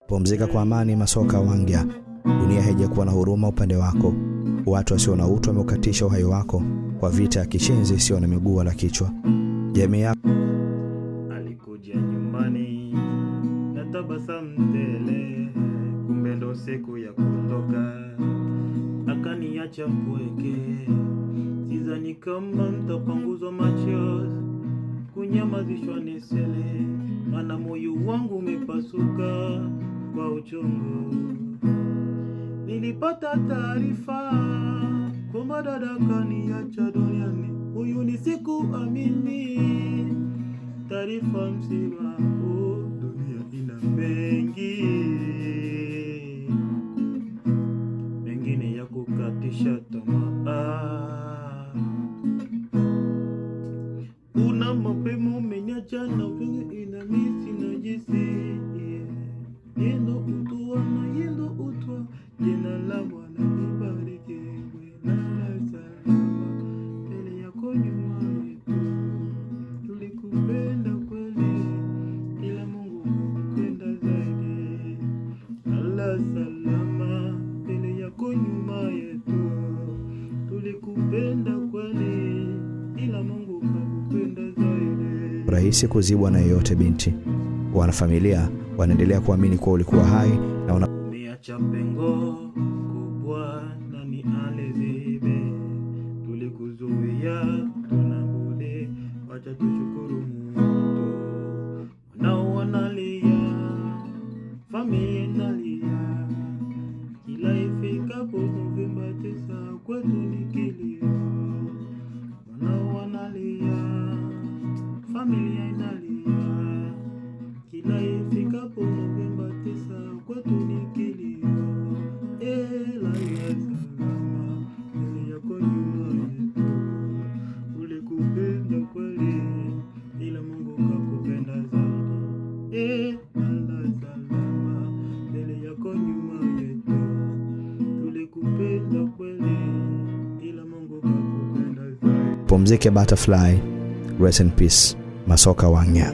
Pumzika kwa amani, Masoka Wangya. Dunia haijakuwa na huruma upande wako. Watu wasio na utu wameukatisha uhai wako kwa vita ya kishenzi isiyo na miguu wala kichwa. Jamii yako alikuja nyumbani na tabasamu tele, kumbe ndo siku ya kuondoka akaniacha mpweke. Sidhani kama mtapanguzwa machozi, kunyamazishwa nisele, maana moyo wangu umepasuka kwa uchungu. Nilipata taarifa kwamba dada kaniacha duniani, huyu ni siku amini. Taarifa msiba, dunia ina mengi, mengine ya kukatisha tamaa. Una mapema umeniacha na vingi ina misi na jisi, yendo utua na yendo utua, jina la Bwana libariki. Lala salama mbele yako nyuma yetu, tulikupenda kweli ila Mungu hakupenda zaidi. Lala salama mbele yako nyuma yetu, tulikupenda kweli ila Mungu hakupenda zaidi. rahisi kuzibwa na yeyote binti. Wanafamilia wanaendelea kuamini kuwa ulikuwa hai na umeacha pengo kubwa na ni alizibe. Tulikuzuia tunabudi, wacha tushukuru Mungu. Wanao wanalia, familia inalia, kila ifikapo Novemba 9 kwetu ni kilio. Wanao wanalia, familia inalia, kila ifikapo Novemba 9 kwetu ni kilio. Lala salama mbele yako nyuma yetu, tulikupenda kweli ila Mungu hakupenda zaidi. Lala salama mbele yako nyuma yetu, tulikupenda kweli ila Mungu hakupenda zaidi. Pumzike Butterfly. Rest in peace, Masoka Wangya.